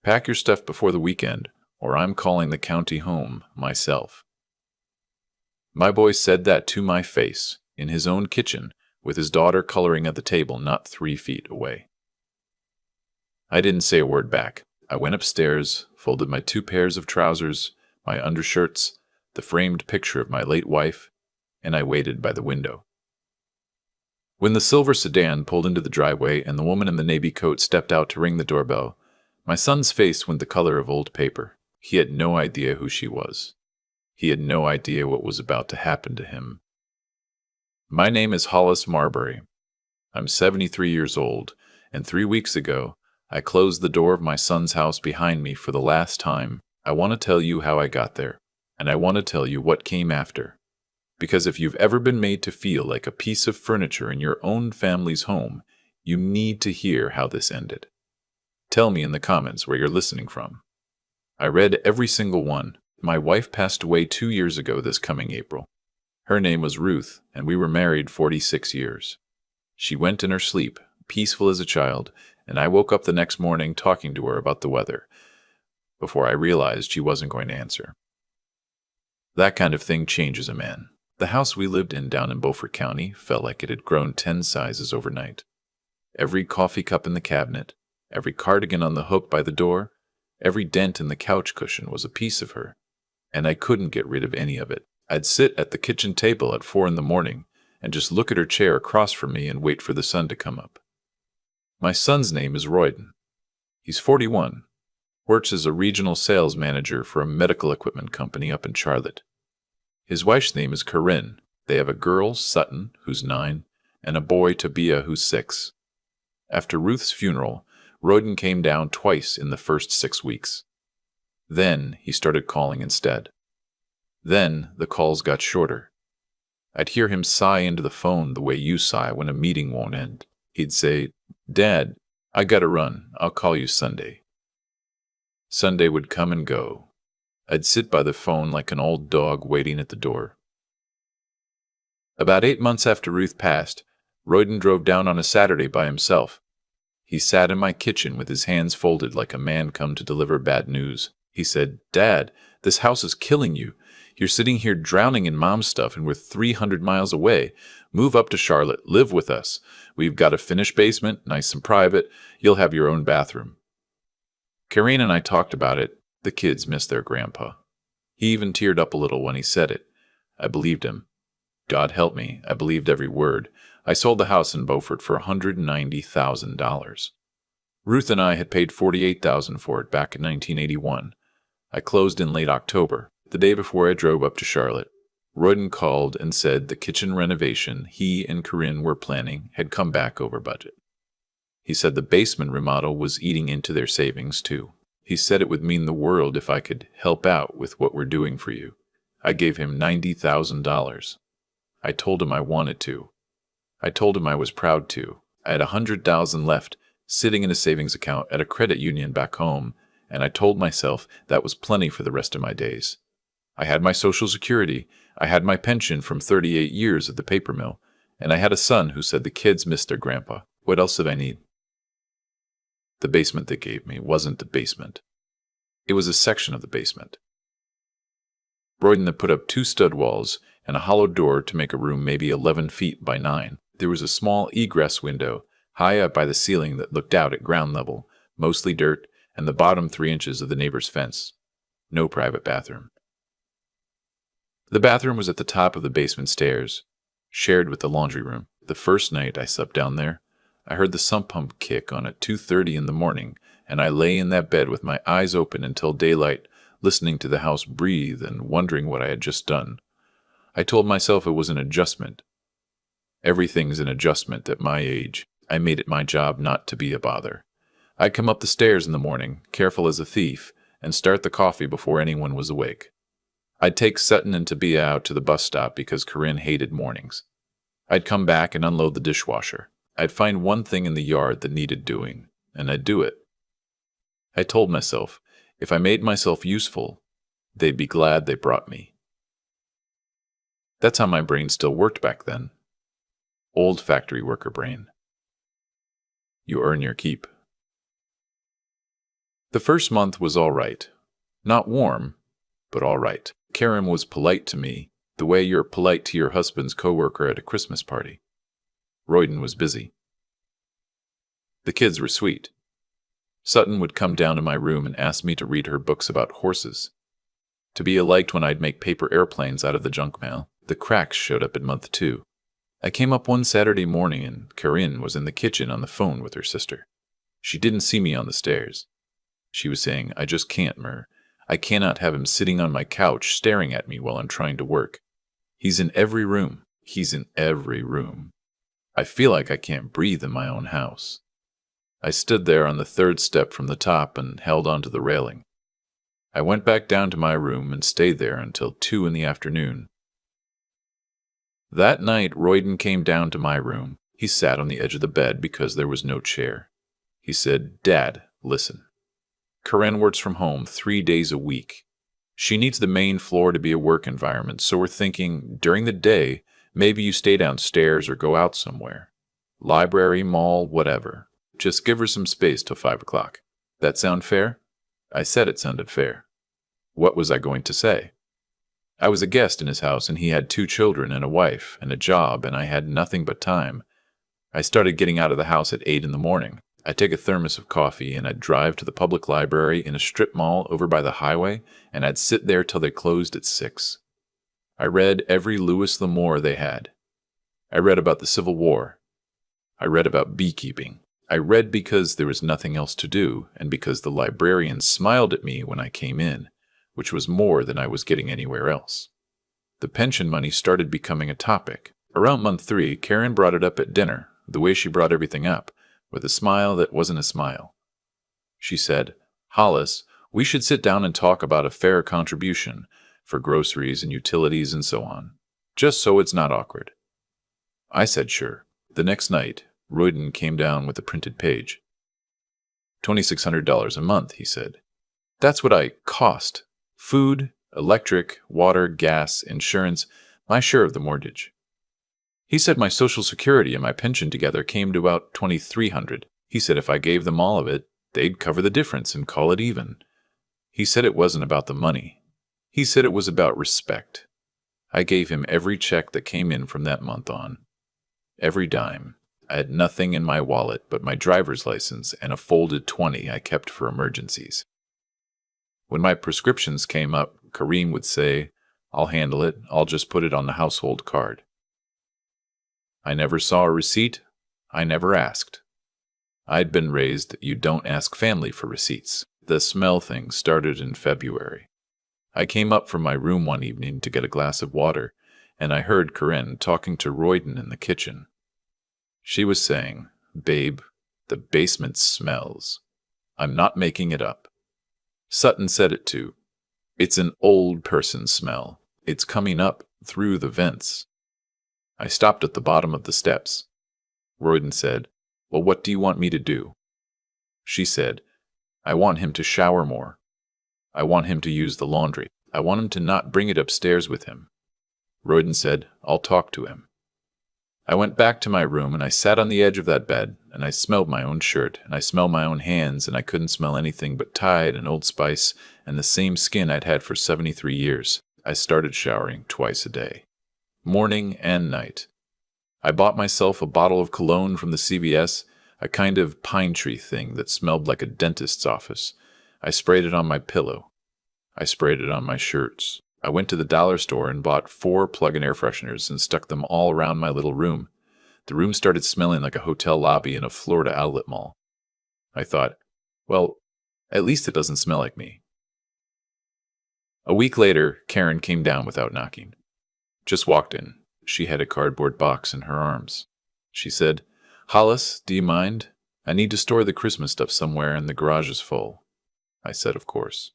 Pack your stuff before the weekend, or I'm calling the county home myself. My boy said that to my face, in his own kitchen, with his daughter coloring at the table not 3 feet away. I didn't say a word back. I went upstairs, folded my 2 pairs of trousers, my undershirts, the framed picture of my late wife, and I waited by the window. When the silver sedan pulled into the driveway and the woman in the navy coat stepped out to ring the doorbell, my son's face went the color of old paper. He had no idea who she was. He had no idea what was about to happen to him. My name is Hollis Marbury. I'm 73 years old, and 3 weeks ago, I closed the door of my son's house behind me for the last time. I want to tell you how I got there, and I want to tell you what came after. Because if you've ever been made to feel like a piece of furniture in your own family's home, you need to hear how this ended. Tell me in the comments where you're listening from. I read every single one. My wife passed away 2 years ago this coming April. Her name was Ruth, and we were married 46 years. She went in her sleep, peaceful as a child, and I woke up the next morning talking to her about the weather, before I realized she wasn't going to answer. That kind of thing changes a man. The house we lived in down in Beaufort County felt like it had grown 10 sizes overnight. Every coffee cup in the cabinet, every cardigan on the hook by the door, every dent in the couch cushion was a piece of her, and I couldn't get rid of any of it. I'd sit at the kitchen table at 4 in the morning and just look at her chair across from me and wait for the sun to come up. My son's name is Royden. He's 41, works as a regional sales manager for a medical equipment company up in Charlotte. His wife's name is Corinne. They have a girl, Sutton, who's 9, and a boy, Tobiah, who's 6. After Ruth's funeral, Royden came down twice in the first 6 weeks. Then he started calling instead. Then the calls got shorter. I'd hear him sigh into the phone the way you sigh when a meeting won't end. He'd say, "Dad, I gotta run. I'll call you Sunday." Sunday would come and go. I'd sit by the phone like an old dog waiting at the door. About 8 months after Ruth passed, Royden drove down on a Saturday by himself. He sat in my kitchen with his hands folded like a man come to deliver bad news. He said, "Dad, this house is killing you. You're sitting here drowning in Mom's stuff and we're 300 miles away. Move up to Charlotte. Live with us. We've got a finished basement, nice and private. You'll have your own bathroom." Karine and I talked about it. The kids miss their grandpa. He even teared up a little when he said it. I believed him. God help me, I believed every word. I sold the house in Beaufort for $190,000. Ruth and I had paid $48,000 for it back in 1981. I closed in late October, the day before I drove up to Charlotte. Royden called and said the kitchen renovation he and Corinne were planning had come back over budget. He said the basement remodel was eating into their savings too. He said it would mean the world if I could help out with what we're doing for you. I gave him $90,000. I told him I wanted to. I told him I was proud to. I had $100,000 left sitting in a savings account at a credit union back home, and I told myself that was plenty for the rest of my days. I had my Social Security, I had my pension from 38 years at the paper mill, and I had a son who said the kids missed their grandpa. What else did I need? The basement they gave me wasn't the basement. It was a section of the basement. Royden had put up 2 stud walls and a hollow door to make a room maybe 11 feet by 9. There was a small egress window high up by the ceiling that looked out at ground level, mostly dirt, and the bottom 3 inches of the neighbor's fence. No private bathroom. The bathroom was at the top of the basement stairs, shared with the laundry room. The first night I slept down there, I heard the sump pump kick on at 2:30 in the morning, and I lay in that bed with my eyes open until daylight, listening to the house breathe and wondering what I had just done. I told myself it was an adjustment. Everything's an adjustment at my age. I made it my job not to be a bother. I'd come up the stairs in the morning, careful as a thief, and start the coffee before anyone was awake. I'd take Sutton and Tobiah out to the bus stop because Corinne hated mornings. I'd come back and unload the dishwasher. I'd find one thing in the yard that needed doing, and I'd do it. I told myself, if I made myself useful, they'd be glad they brought me. That's how my brain still worked back then. Old factory worker brain. You earn your keep. The first month was all right. Not warm, but all right. Karen was polite to me, the way you're polite to your husband's coworker at a Christmas party. Royden was busy. The kids were sweet. Sutton would come down to my room and ask me to read her books about horses. Tabia liked when I'd make paper airplanes out of the junk mail. The cracks showed up in month 2. I came up one Saturday morning and Corinne was in the kitchen on the phone with her sister. She didn't see me on the stairs. She was saying, "I just can't, Mer. I cannot have him sitting on my couch staring at me while I'm trying to work. He's in every room. He's in every room. I feel like I can't breathe in my own house." I stood there on the 3rd step from the top and held onto the railing. I went back down to my room and stayed there until 2 in the afternoon. That night, Royden came down to my room. He sat on the edge of the bed because there was no chair. He said, "Dad, listen. Corinne works from home 3 days a week. She needs the main floor to be a work environment, so we're thinking, during the day, maybe you stay downstairs or go out somewhere. Library, mall, whatever. Just give her some space till 5 o'clock. That sound fair?" I said it sounded fair. What was I going to say? I was a guest in his house, and he had 2 children and a wife and a job, and I had nothing but time. I started getting out of the house at 8 in the morning. I'd take a thermos of coffee, and I'd drive to the public library in a strip mall over by the highway, and I'd sit there till they closed at 6. I read every Louis L'Amour they had. I read about the Civil War. I read about beekeeping. I read because there was nothing else to do, and because the librarian smiled at me when I came in, which was more than I was getting anywhere else. The pension money started becoming a topic. Around month 3, Karen brought it up at dinner, the way she brought everything up, with a smile that wasn't a smile. She said, "Hollis, we should sit down and talk about a fair contribution for groceries and utilities and so on, just so it's not awkward." I said sure. The next night, Royden came down with a printed page. $2,600 a month, he said. That's what I cost. Food, electric, water, gas, insurance, my share of the mortgage. He said my Social Security and my pension together came to about $2,300. He said if I gave them all of it, they'd cover the difference and call it even. He said it wasn't about the money. He said it was about respect. I gave him every check that came in from that month on. Every dime. I had nothing in my wallet but my driver's license and a folded 20 I kept for emergencies. When my prescriptions came up, Kareem would say, "I'll handle it. I'll just put it on the household card." I never saw a receipt. I never asked. I'd been raised that you don't ask family for receipts. The smell thing started in February. I came up from my room one evening to get a glass of water, and I heard Corinne talking to Royden in the kitchen. She was saying, "Babe, the basement smells. I'm not making it up." Sutton said it too. "It's an old person smell. It's coming up through the vents." I stopped at the bottom of the steps. Royden said, "Well, what do you want me to do?" She said, "I want him to shower more. I want him to use the laundry. I want him to not bring it upstairs with him." Royden said, "I'll talk to him." I went back to my room and I sat on the edge of that bed and I smelled my own shirt and I smelled my own hands and I couldn't smell anything but Tide and Old Spice and the same skin I'd had for 73 years. I started showering twice a day, morning and night. I bought myself a bottle of cologne from the CVS, a kind of pine tree thing that smelled like a dentist's office. I sprayed it on my pillow. I sprayed it on my shirts. I went to the dollar store and bought 4 plug-in air fresheners and stuck them all around my little room. The room started smelling like a hotel lobby in a Florida outlet mall. I thought, well, at least it doesn't smell like me. A week later, Karen came down without knocking. Just walked in. She had a cardboard box in her arms. She said, "Hollis, do you mind? I need to store the Christmas stuff somewhere and the garage is full." I said, of course.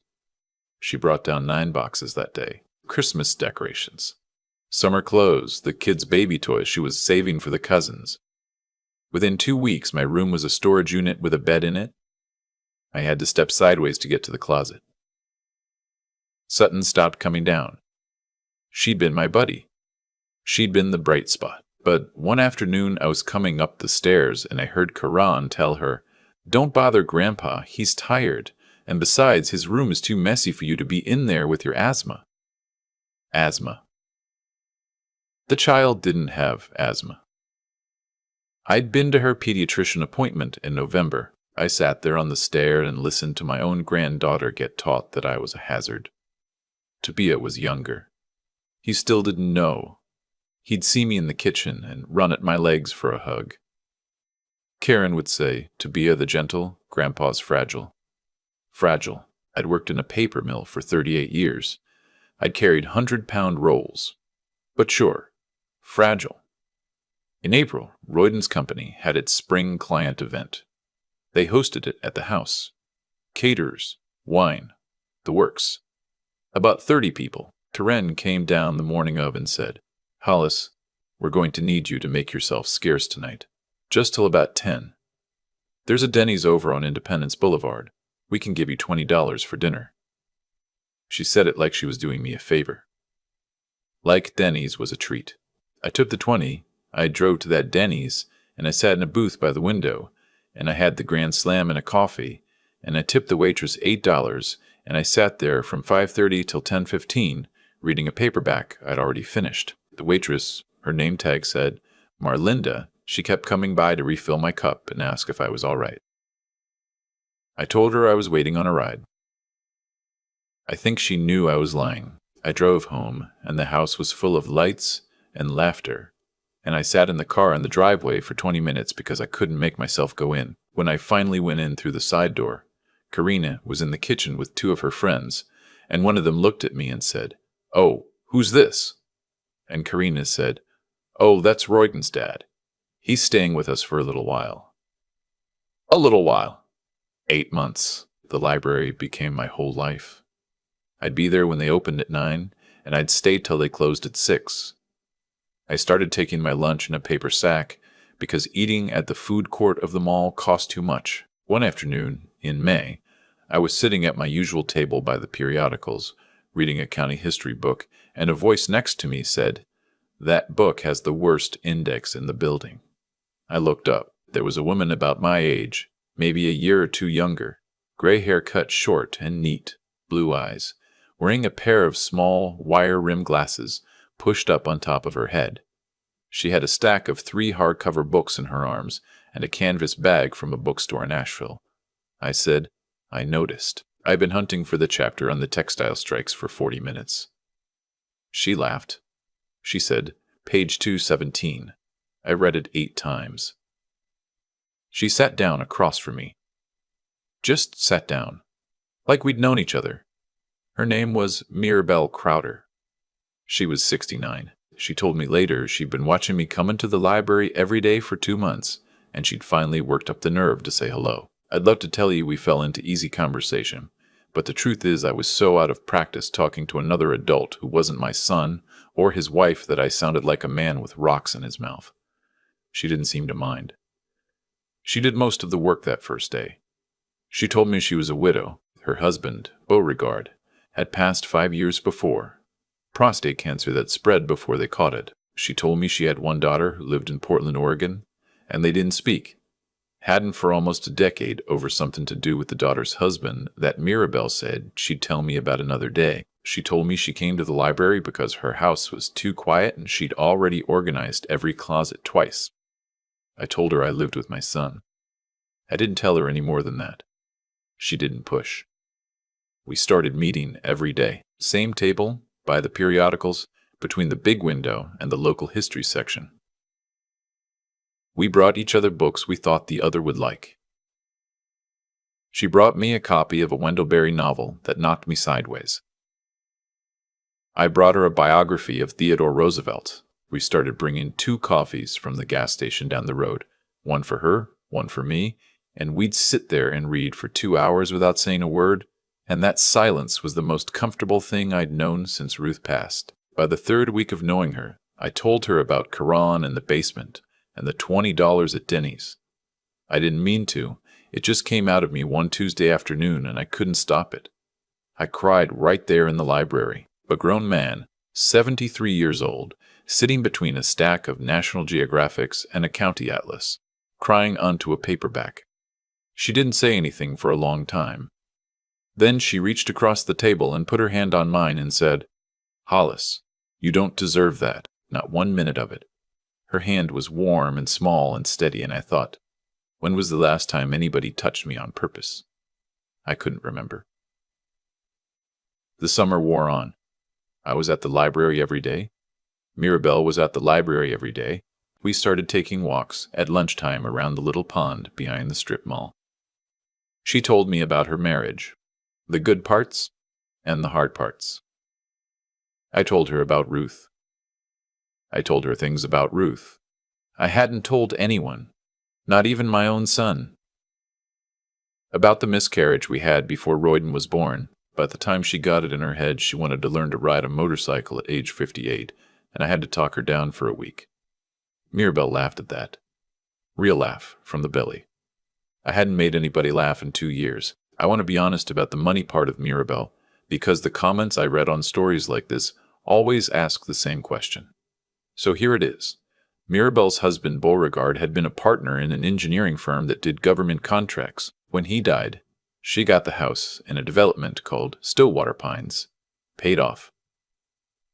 She brought down 9 boxes that day. Christmas decorations. Summer clothes, the kids' baby toys she was saving for the cousins. Within 2 weeks, my room was a storage unit with a bed in it. I had to step sideways to get to the closet. Sutton stopped coming down. She'd been my buddy. She'd been the bright spot. But one afternoon, I was coming up the stairs and I heard Karan tell her, "Don't bother Grandpa, he's tired, And besides, his room is too messy for you to be in there with your asthma. Asthma. The child didn't have asthma. I'd been to her pediatrician appointment in November. I sat there on the stair and listened to my own granddaughter get taught that I was a hazard. Tobiah was younger. He still didn't know. He'd see me in the kitchen and run at my legs for a hug. Karen would say, Tobiah the gentle, Grandpa's fragile. Fragile. I'd worked in a paper mill for 38 years. I'd carried 100-pound rolls. But sure, fragile. In April, Royden's company had its spring client event. They hosted it at the house. Caterers, wine, the works. About 30 people. Terren came down the morning of and said, Hollis, we're going to need you to make yourself scarce tonight. Just till about 10. There's a Denny's over on Independence Boulevard. We can give you $20 for dinner. She said it like she was doing me a favor. Like Denny's was a treat. I took the 20, I drove to that Denny's, and I sat in a booth by the window, and I had the Grand Slam and a coffee, and I tipped the waitress $8, and I sat there from 5:30 till 10:15, reading a paperback I'd already finished. The waitress, her name tag said, Marlinda. She kept coming by to refill my cup and ask if I was all right. I told her I was waiting on a ride. I think she knew I was lying. I drove home, and the house was full of lights and laughter, and I sat in the car in the driveway for 20 minutes because I couldn't make myself go in. When I finally went in through the side door, Karina was in the kitchen with 2 of her friends, and one of them looked at me and said, Oh, who's this? And Karina said, Oh, that's Royden's dad. He's staying with us for a little while. A little while. 8 months. The library became my whole life. I'd be there when they opened at 9, and I'd stay till they closed at 6. I started taking my lunch in a paper sack because eating at the food court of the mall cost too much. One afternoon, in May, I was sitting at my usual table by the periodicals, reading a county history book, and a voice next to me said, That book has the worst index in the building. I looked up. There was a woman about my age, maybe a year or 2 younger, gray hair cut short and neat, blue eyes, wearing a pair of small, wire-rimmed glasses pushed up on top of her head. She had a stack of 3 hardcover books in her arms and a canvas bag from a bookstore in Asheville. I said, I noticed. I've been hunting for the chapter on the textile strikes for 40 minutes. She laughed. She said, Page 217. I read it 8 times. She sat down across from me. Just sat down, like we'd known each other. Her name was Mirabelle Crowder. She was 69. She told me later she'd been watching me come into the library every day for 2 months, and she'd finally worked up the nerve to say hello. I'd love to tell you we fell into easy conversation, but the truth is I was so out of practice talking to another adult who wasn't my son or his wife that I sounded like a man with rocks in his mouth. She didn't seem to mind. She did most of the work that first day. She told me she was a widow. Her husband, Beauregard, had passed 5 years before. Prostate cancer that spread before they caught it. She told me she had one daughter who lived in Portland, Oregon, and they didn't speak. Hadn't for almost a decade over something to do with the daughter's husband that Mirabelle said she'd tell me about another day. She told me she came to the library because her house was too quiet and she'd already organized every closet twice. I told her I lived with my son. I didn't tell her any more than that. She didn't push. We started meeting every day. Same table, by the periodicals, between the big window and the local history section. We brought each other books we thought the other would like. She brought me a copy of a Wendell Berry novel that knocked me sideways. I brought her a biography of Theodore Roosevelt. We started bringing 2 coffees from the gas station down the road, one for her, one for me, and we'd sit there and read for 2 hours without saying a word, and that silence was the most comfortable thing I'd known since Ruth passed. By the 3rd week of knowing her, I told her about Quran and the basement, and the $20 at Denny's. I didn't mean to. It just came out of me one Tuesday afternoon, and I couldn't stop it. I cried right there in the library. A grown man, 73 years old, sitting between a stack of National Geographics and a county atlas, crying onto a paperback. She didn't say anything for a long time. Then she reached across the table and put her hand on mine and said, "Hollis, you don't deserve that, not 1 minute of it." Her hand was warm and small and steady, and I thought, when was the last time anybody touched me on purpose? I couldn't remember. The summer wore on. I was at the library every day. Mirabelle was at the library every day. We started taking walks at lunchtime around the little pond behind the strip mall. She told me about her marriage, the good parts and the hard parts. I told her about Ruth. I told her things about Ruth I hadn't told anyone, not even my own son. About the miscarriage we had before Royden was born. By the time she got it in her head, she wanted to learn to ride a motorcycle at age 58, and I had to talk her down for a week. Mirabelle laughed at that. Real laugh, from the belly. I hadn't made anybody laugh in 2 years. I want to be honest about the money part of Mirabelle, because the comments I read on stories like this always ask the same question. So here it is. Mirabelle's husband, Beauregard, had been a partner in an engineering firm that did government contracts. When he died, she got the house in a development called Stillwater Pines. Paid off.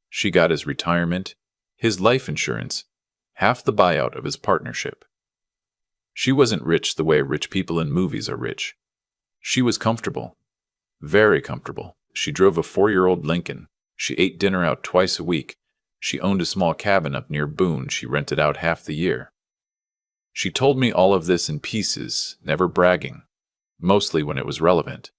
She got his retirement, his life insurance, half the buyout of his partnership. She wasn't rich the way rich people in movies are rich. She was comfortable. Very comfortable. She drove a 4-year-old Lincoln. She ate dinner out twice a week. She owned a small cabin up near Boone she rented out half the year. She told me all of this in pieces, never bragging, mostly when it was relevant.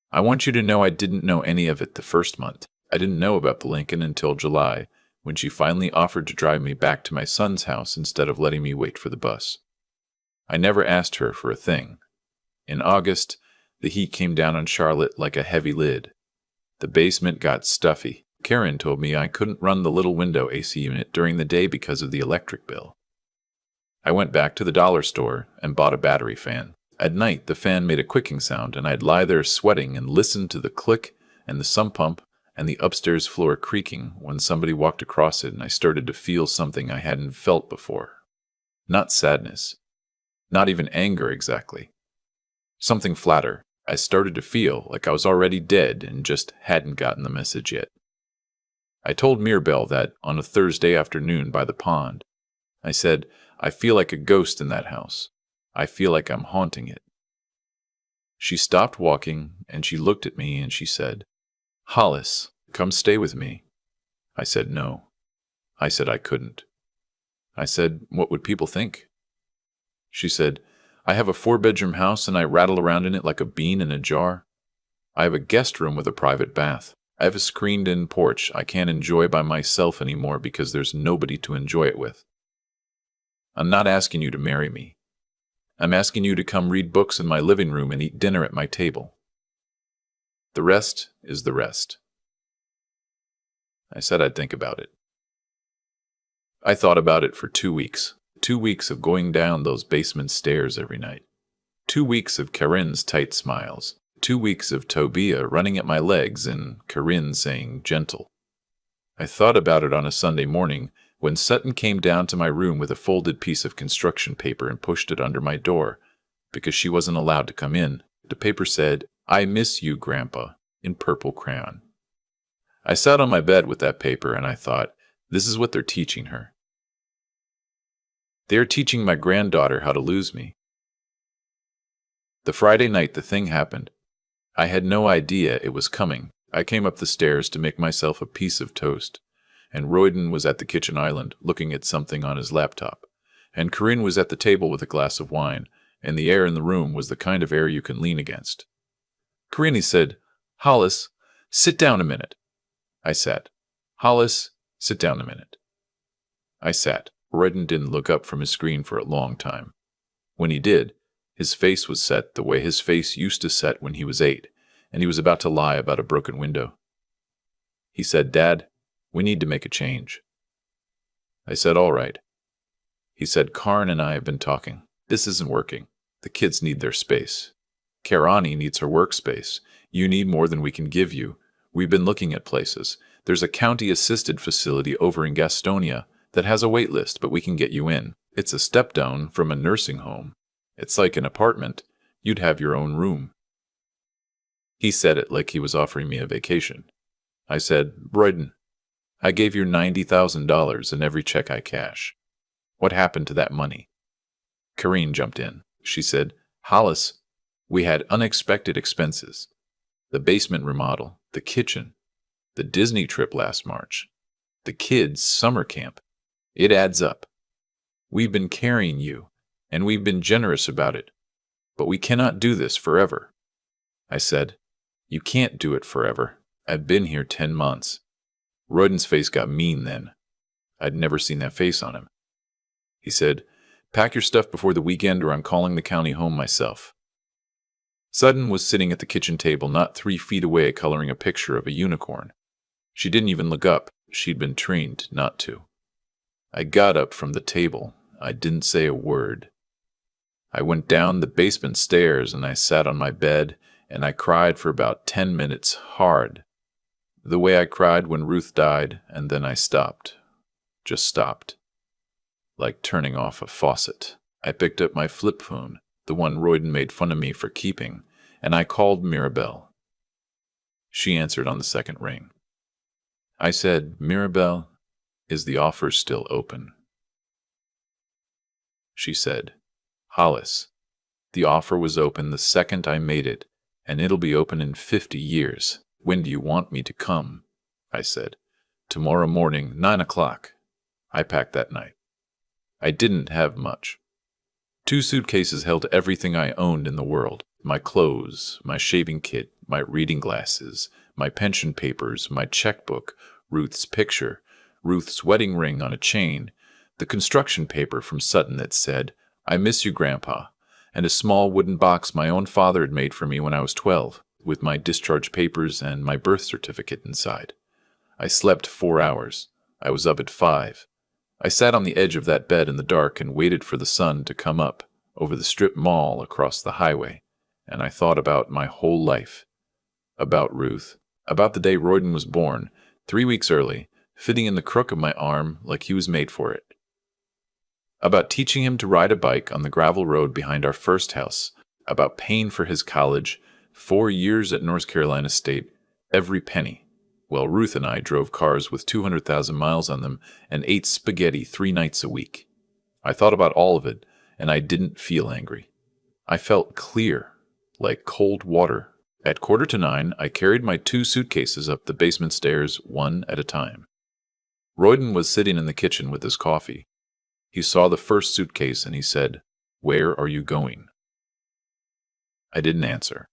I want you to know I didn't know any of it the first month. I didn't know about the Lincoln until July, when she finally offered to drive me back to my son's house instead of letting me wait for the bus. I never asked her for a thing. In August, the heat came down on Charlotte like a heavy lid. The basement got stuffy. Karen told me I couldn't run the little window AC unit during the day because of the electric bill. I went back to the dollar store and bought a battery fan. At night, the fan made a clicking sound, and I'd lie there sweating and listen to the click and the sump pump and the upstairs floor creaking when somebody walked across it, and I started to feel something I hadn't felt before. Not sadness. Not even anger exactly. Something flatter. I started to feel like I was already dead and just hadn't gotten the message yet. I told Mirabelle that on a Thursday afternoon by the pond. I said, I feel like a ghost in that house. I feel like I'm haunting it. She stopped walking, and she looked at me, and she said, Hollis, come stay with me. I said no. I said I couldn't. I said, what would people think? She said, I have a 4-bedroom house, and I rattle around in it like a bean in a jar. I have a guest room with a private bath. I have a screened-in porch I can't enjoy by myself anymore because there's nobody to enjoy it with. I'm not asking you to marry me. I'm asking you to come read books in my living room and eat dinner at my table. The rest is the rest. I said I'd think about it. I thought about it for 2 weeks. 2 weeks of going down those basement stairs every night. 2 weeks of Karin's tight smiles. 2 weeks of Tobia running at my legs and Karin saying gentle. I thought about it on a Sunday morning when Sutton came down to my room with a folded piece of construction paper and pushed it under my door because she wasn't allowed to come in. The paper said, I miss you, Grandpa, in purple crayon. I sat on my bed with that paper and I thought, this is what they're teaching her. They are teaching my granddaughter how to lose me. The Friday night the thing happened. I had no idea it was coming. I came up the stairs to make myself a piece of toast, and Royden was at the kitchen island looking at something on his laptop, and Karin was at the table with a glass of wine, and the air in the room was the kind of air you can lean against. Karin said, Hollis, sit down a minute. I sat. Hollis, sit down a minute. I sat. Royden didn't look up from his screen for a long time. When he did, his face was set the way his face used to set when he was 8, and he was about to lie about a broken window. He said, Dad, we need to make a change. I said, all right. He said, Karn and I have been talking. This isn't working. The kids need their space. Karani needs her workspace. You need more than we can give you. We've been looking at places. There's a county-assisted facility over in Gastonia that has a wait list, but we can get you in. It's a step down from a nursing home. It's like an apartment. You'd have your own room. He said it like he was offering me a vacation. I said, Royden, I gave you $90,000 in every check I cash. What happened to that money? Karine jumped in. She said, Hollis, we had unexpected expenses. The basement remodel, the kitchen, the Disney trip last March, the kids' summer camp. It adds up. We've been carrying you, and we've been generous about it. But we cannot do this forever. I said, You can't do it forever. I've been here 10 months. Royden's face got mean then. I'd never seen that face on him. He said, Pack your stuff before the weekend or I'm calling the county home myself. Sutton was sitting at the kitchen table not 3 feet away coloring a picture of a unicorn. She didn't even look up. She'd been trained not to. I got up from the table. I didn't say a word. I went down the basement stairs and I sat on my bed and I cried for about 10 minutes hard. The way I cried when Ruth died, and then I stopped. Just stopped. Like turning off a faucet. I picked up my flip phone, the one Royden made fun of me for keeping, and I called Mirabelle. She answered on the second ring. I said, Mirabelle, is the offer still open? She said, Hollis, the offer was open the second I made it, and it'll be open in 50 years. When do you want me to come? I said, Tomorrow morning, 9 o'clock. I packed that night. I didn't have much. 2 suitcases held everything I owned in the world. My clothes, my shaving kit, my reading glasses, my pension papers, my checkbook, Ruth's picture, Ruth's wedding ring on a chain, the construction paper from Sutton that said, I miss you, Grandpa, and a small wooden box my own father had made for me when I was 12, with my discharge papers and my birth certificate inside. I slept 4 hours. I was up at 5. I sat on the edge of that bed in the dark and waited for the sun to come up over the strip mall across the highway, and I thought about my whole life. About Ruth, about the day Royden was born, 3 weeks early, fitting in the crook of my arm like he was made for it. About teaching him to ride a bike on the gravel road behind our first house, about paying for his college, 4 years at North Carolina State, every penny, while Ruth and I drove cars with 200,000 miles on them and ate spaghetti 3 nights a week. I thought about all of it, and I didn't feel angry. I felt clear, like cold water. At 8:45, I carried my 2 suitcases up the basement stairs one at a time. Royden was sitting in the kitchen with his coffee. He saw the first suitcase and he said, Where are you going? I didn't answer.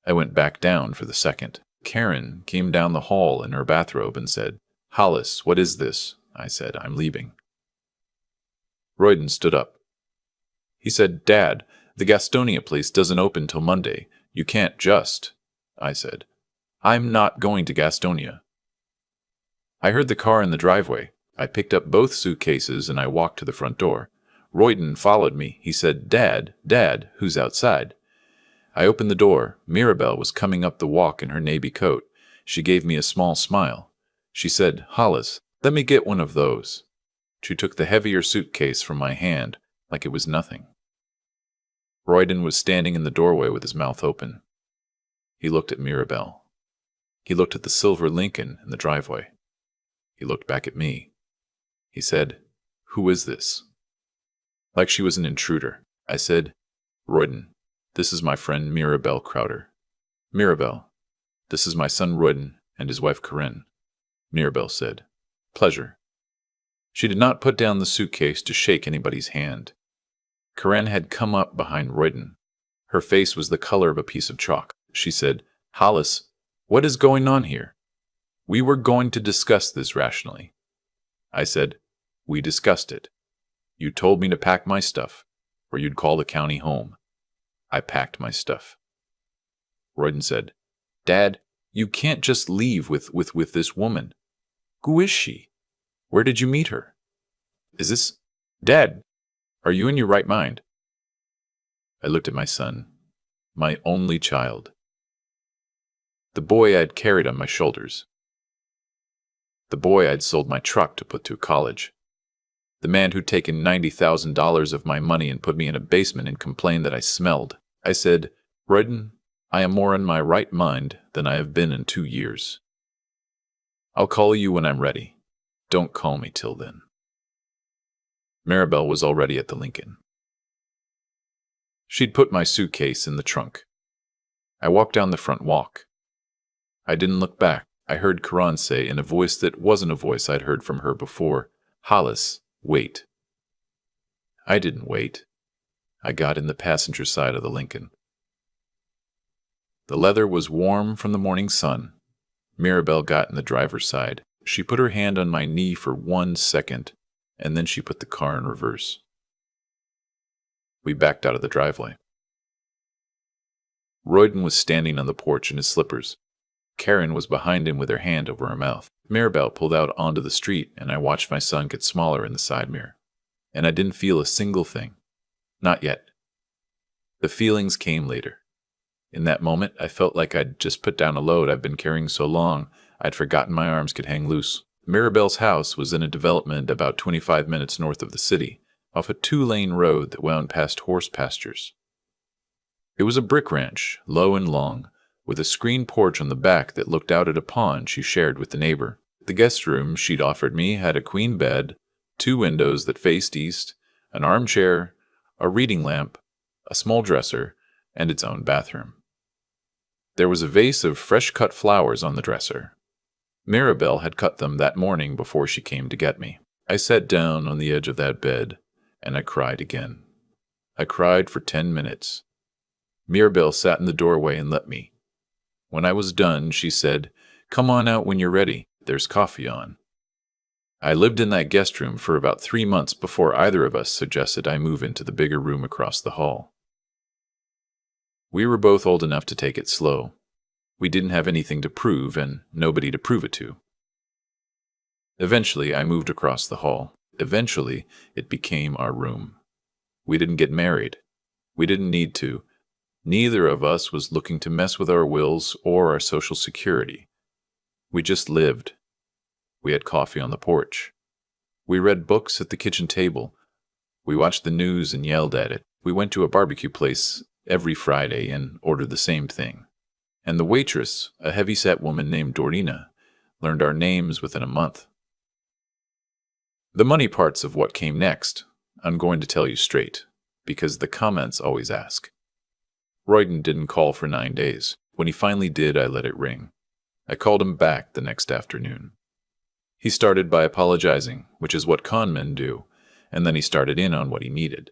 I went back down for the second. Karen came down the hall in her bathrobe and said, Hollis, what is this? I said, I'm leaving. Royden stood up. He said, Dad, the Gastonia place doesn't open till Monday. You can't just. I said, I'm not going to Gastonia. I heard the car in the driveway. I picked up both suitcases and I walked to the front door. Royden followed me. He said, Dad, who's outside? I opened the door. Mirabelle was coming up the walk in her navy coat. She gave me a small smile. She said, Hollis, let me get one of those. She took the heavier suitcase from my hand like it was nothing. Royden was standing in the doorway with his mouth open. He looked at Mirabelle. He looked at the silver Lincoln in the driveway. He looked back at me. He said, Who is this? Like she was an intruder. I said, Royden, this is my friend Mirabelle Crowder. Mirabelle, this is my son Royden and his wife Corinne. Mirabelle said, Pleasure. She did not put down the suitcase to shake anybody's hand. Corinne had come up behind Royden. Her face was the color of a piece of chalk. She said, Hollis, what is going on here? We were going to discuss this rationally. I said, We discussed it. You told me to pack my stuff, or you'd call the county home. I packed my stuff. Royden said, Dad, you can't just leave with this woman. Who is she? Where did you meet her? Is this... Dad, are you in your right mind? I looked at my son, my only child. The boy I'd carried on my shoulders. The boy I'd sold my truck to put through college. The man who'd taken $90,000 of my money and put me in a basement and complained that I smelled. I said, Royden, I am more in my right mind than I have been in 2 years. I'll call you when I'm ready. Don't call me till then. Maribel was already at the Lincoln. She'd put my suitcase in the trunk. I walked down the front walk. I didn't look back. I heard Karan say in a voice that wasn't a voice I'd heard from her before, "Hollis, wait." I didn't wait. I got in the passenger side of the Lincoln. The leather was warm from the morning sun. Maribel got in the driver's side. She put her hand on my knee for 1 second, and then she put the car in reverse. We backed out of the driveway. Royden was standing on the porch in his slippers. Karen was behind him with her hand over her mouth. Maribel pulled out onto the street, and I watched my son get smaller in the side mirror. And I didn't feel a single thing. Not yet. The feelings came later. In that moment, I felt like I'd just put down a load I'd been carrying so long, I'd forgotten my arms could hang loose. Maribel's house was in a development about 25 minutes north of the city, off a 2-lane road that wound past horse pastures. It was a brick ranch, low and long, with a screened porch on the back that looked out at a pond she shared with the neighbor. The guest room she'd offered me had a queen bed, 2 windows that faced east, an armchair, a reading lamp, a small dresser, and its own bathroom. There was a vase of fresh-cut flowers on the dresser. Maribel had cut them that morning before she came to get me. I sat down on the edge of that bed, and I cried again. I cried for 10 minutes. Maribel sat in the doorway and let me. When I was done, she said, "Come on out when you're ready. There's coffee on." I lived in that guest room for about 3 months before either of us suggested I move into the bigger room across the hall. We were both old enough to take it slow. We didn't have anything to prove and nobody to prove it to. Eventually, I moved across the hall. Eventually, it became our room. We didn't get married. We didn't need to. Neither of us was looking to mess with our wills or our social security. We just lived. We had coffee on the porch. We read books at the kitchen table. We watched the news and yelled at it. We went to a barbecue place every Friday and ordered the same thing. And the waitress, a heavy-set woman named Dorina, learned our names within a month. The money parts of what came next, I'm going to tell you straight, because the comments always ask. Royden didn't call for 9 days. When he finally did, I let it ring. I called him back the next afternoon. He started by apologizing, which is what con men do, and then he started in on what he needed.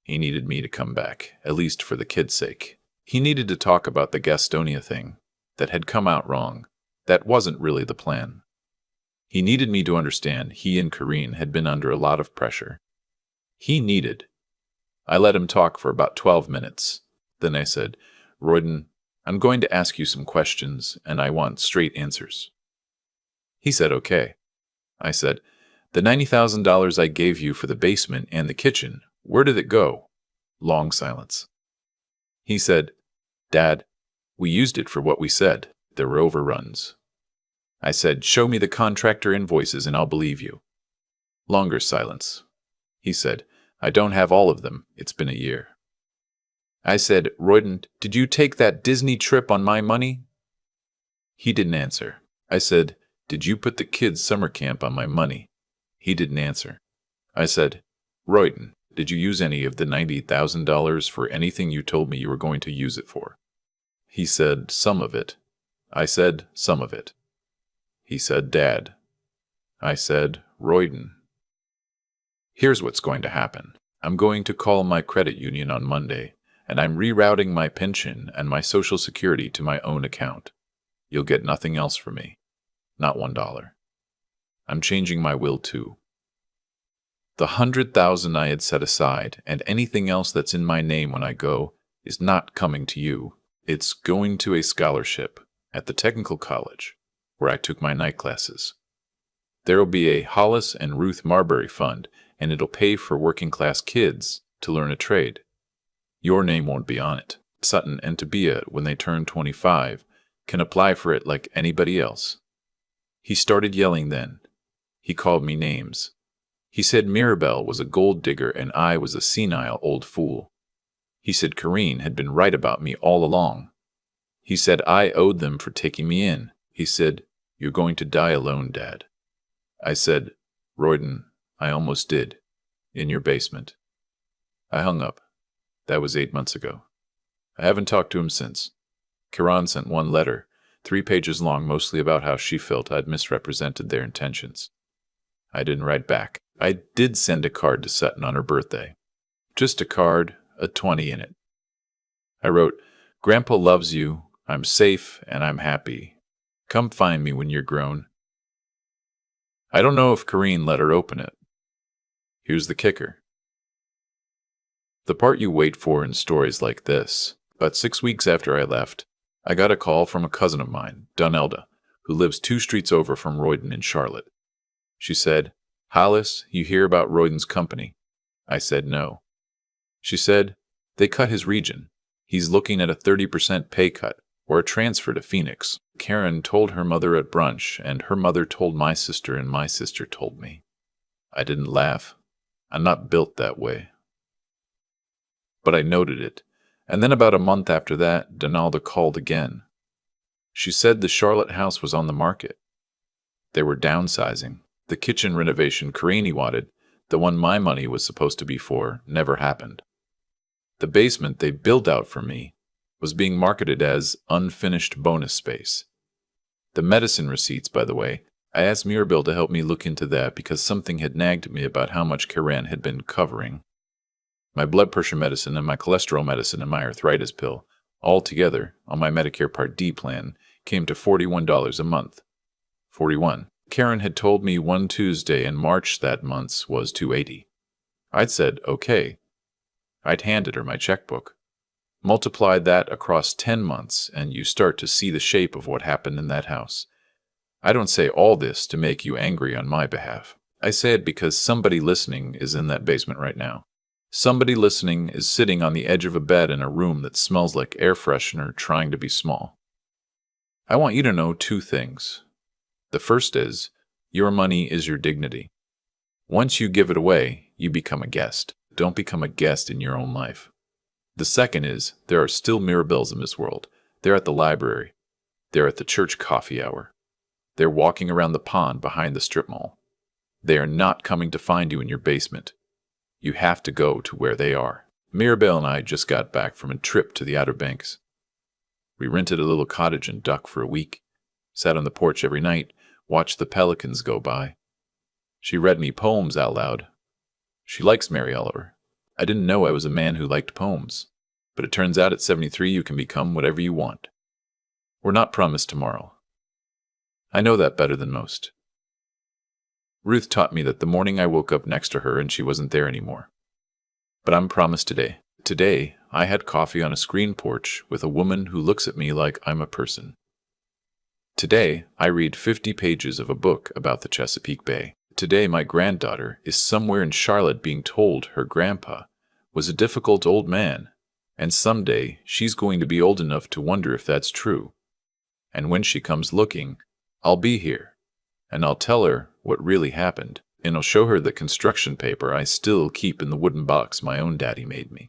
He needed me to come back, at least for the kid's sake. He needed to talk about the Gastonia thing that had come out wrong. That wasn't really the plan. He needed me to understand he and Karine had been under a lot of pressure. I let him talk for about 12 minutes. Then I said, "Royden, I'm going to ask you some questions, and I want straight answers." He said, "Okay." I said, "The $90,000 I gave you for the basement and the kitchen, where did it go?" Long silence. He said, "Dad, we used it for what we said. There were overruns." I said, "Show me the contractor invoices and I'll believe you." Longer silence. He said, "I don't have all of them. It's been a year." I said, "Royden, did you take that Disney trip on my money?" He didn't answer. I said, "Did you put the kids' summer camp on my money?" He didn't answer. I said, "Royden, did you use any of the $90,000 for anything you told me you were going to use it for?" He said, "Some of it." I said, "Some of it." He said, "Dad." I said, "Royden." Here's what's going to happen. I'm going to call my credit union on Monday, and I'm rerouting my pension and my Social Security to my own account. You'll get nothing else from me. Not $1. I'm changing my will too. The $100,000 I had set aside, and anything else that's in my name when I go, is not coming to you. It's going to a scholarship at the technical college, where I took my night classes. There'll be a Hollis and Ruth Marbury fund, and it'll pay for working-class kids to learn a trade. Your name won't be on it. Sutton and Tabia, when they turn 25, can apply for it like anybody else. He started yelling then. He called me names. He said Maribel was a gold digger and I was a senile old fool. He said Karine had been right about me all along. He said I owed them for taking me in. He said, "You're going to die alone, Dad." I said, "Royden, I almost did. In your basement." I hung up. That was 8 months ago. I haven't talked to him since. Kiran sent one letter, 3 pages long, mostly about how she felt I'd misrepresented their intentions. I didn't write back. I did send a card to Sutton on her birthday. Just a card, a 20 in it. I wrote, "Grandpa loves you. I'm safe and I'm happy. Come find me when you're grown." I don't know if Kareen let her open it. Here's the kicker. The part you wait for in stories like this. About 6 weeks after I left, I got a call from a cousin of mine, Donelda, who lives 2 streets over from Royden in Charlotte. She said, "Hollis, you hear about Royden's company?" I said no. She said, "They cut his region. He's looking at a 30% pay cut or a transfer to Phoenix." Karen told her mother at brunch, and her mother told my sister, and my sister told me. I didn't laugh. I'm not built that way. But I noted it, and then about a month after that, Donalda called again. She said the Charlotte house was on the market. They were downsizing. The kitchen renovation Karini wanted, the one my money was supposed to be for, never happened. The basement they built out for me was being marketed as unfinished bonus space. The medicine receipts, by the way, I asked Mirabel to help me look into that because something had nagged me about how much Karen had been covering. My blood pressure medicine and my cholesterol medicine and my arthritis pill, all together on my Medicare Part D plan, came to $41 a month. 41. Karen had told me one Tuesday in March that month's was $280. I'd said, okay. I'd handed her my checkbook. Multiply that across 10 months, and you start to see the shape of what happened in that house. I don't say all this to make you angry on my behalf. I say it because somebody listening is in that basement right now. Somebody listening is sitting on the edge of a bed in a room that smells like air freshener trying to be small. I want you to know 2 things. The first is, your money is your dignity. Once you give it away, you become a guest. Don't become a guest in your own life. The second is, there are still Mirabels in this world. They're at the library. They're at the church coffee hour. They're walking around the pond behind the strip mall. They are not coming to find you in your basement. You have to go to where they are. Mirabel and I just got back from a trip to the Outer Banks. We rented a little cottage in Duck for a week, sat on the porch every night, watched the pelicans go by. She read me poems out loud. She likes Mary Oliver. I didn't know I was a man who liked poems, but it turns out at 73 you can become whatever you want. We're not promised tomorrow. I know that better than most. Ruth taught me that the morning I woke up next to her and she wasn't there anymore. But I'm promised today. Today, I had coffee on a screen porch with a woman who looks at me like I'm a person. Today, I read 50 pages of a book about the Chesapeake Bay. Today, my granddaughter is somewhere in Charlotte being told her grandpa was a difficult old man, and someday she's going to be old enough to wonder if that's true. And when she comes looking, I'll be here, and I'll tell her what really happened, and I'll show her the construction paper I still keep in the wooden box my own daddy made me.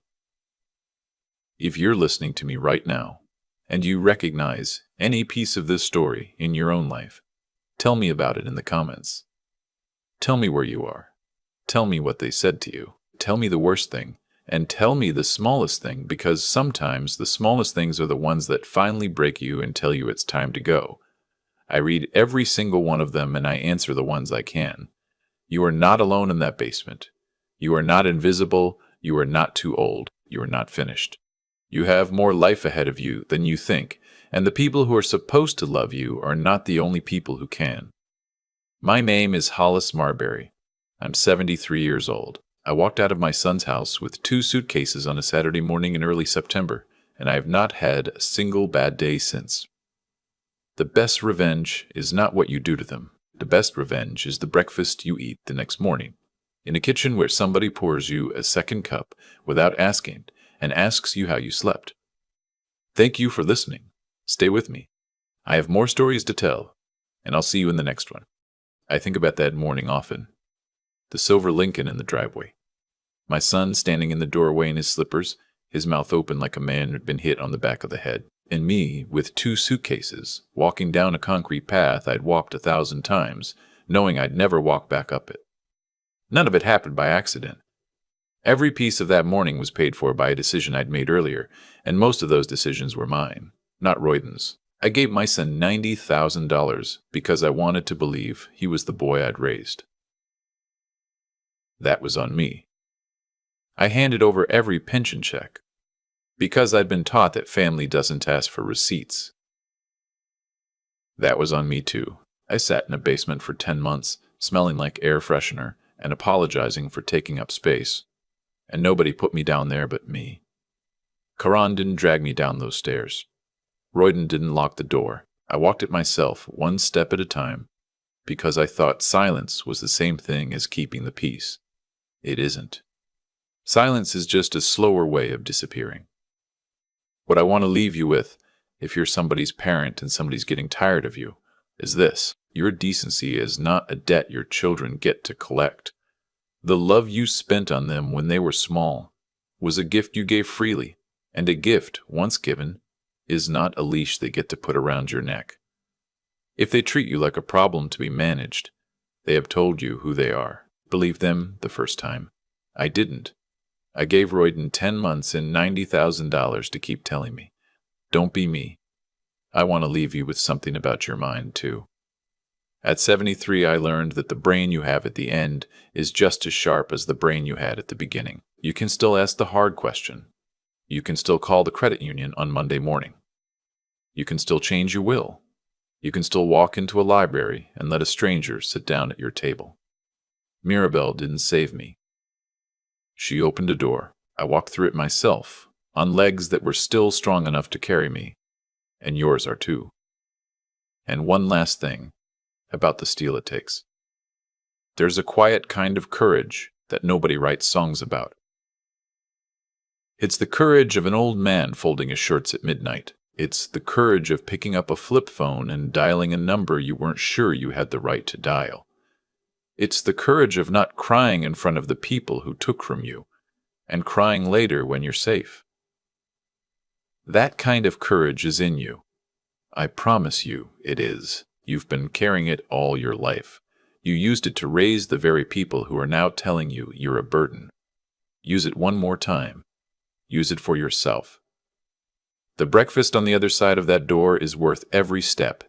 If you're listening to me right now, and you recognize any piece of this story in your own life, tell me about it in the comments. Tell me where you are. Tell me what they said to you. Tell me the worst thing, and tell me the smallest thing, because sometimes the smallest things are the ones that finally break you and tell you it's time to go. I read every single one of them and I answer the ones I can. You are not alone in that basement. You are not invisible. You are not too old. You are not finished. You have more life ahead of you than you think, and the people who are supposed to love you are not the only people who can. My name is Hollis Marbury. I'm 73 years old. I walked out of my son's house with 2 suitcases on a Saturday morning in early September, and I have not had a single bad day since. The best revenge is not what you do to them. The best revenge is the breakfast you eat the next morning, in a kitchen where somebody pours you a second cup without asking and asks you how you slept. Thank you for listening. Stay with me. I have more stories to tell, and I'll see you in the next one. I think about that morning often. The silver Lincoln in the driveway. My son standing in the doorway in his slippers, his mouth open like a man who'd been hit on the back of the head. And me, with 2 suitcases, walking down a concrete path I'd walked 1,000 times, knowing I'd never walk back up it. None of it happened by accident. Every piece of that morning was paid for by a decision I'd made earlier, and most of those decisions were mine, not Royden's. I gave my son $90,000 because I wanted to believe he was the boy I'd raised. That was on me. I handed over every pension check because I'd been taught that family doesn't ask for receipts. That was on me too. I sat in a basement for 10 months, smelling like air freshener and apologizing for taking up space. And nobody put me down there but me. Karan didn't drag me down those stairs. Royden didn't lock the door. I walked it myself, one step at a time, because I thought silence was the same thing as keeping the peace. It isn't. Silence is just a slower way of disappearing. What I want to leave you with, if you're somebody's parent and somebody's getting tired of you, is this. Your decency is not a debt your children get to collect. The love you spent on them when they were small was a gift you gave freely, and a gift, once given, is not a leash they get to put around your neck. If they treat you like a problem to be managed, they have told you who they are. Believe them the first time. I didn't. I gave Royden 10 months and $90,000 to keep telling me, don't be me. I want to leave you with something about your mind, too. At 73, I learned that the brain you have at the end is just as sharp as the brain you had at the beginning. You can still ask the hard question. You can still call the credit union on Monday morning. You can still change your will. You can still walk into a library and let a stranger sit down at your table. Mirabelle didn't save me. She opened a door. I walked through it myself, on legs that were still strong enough to carry me, and yours are too. And one last thing about the steel it takes. There's a quiet kind of courage that nobody writes songs about. It's the courage of an old man folding his shirts at midnight. It's the courage of picking up a flip phone and dialing a number you weren't sure you had the right to dial. It's the courage of not crying in front of the people who took from you, and crying later when you're safe. That kind of courage is in you. I promise you it is. You've been carrying it all your life. You used it to raise the very people who are now telling you you're a burden. Use it one more time. Use it for yourself. The breakfast on the other side of that door is worth every step,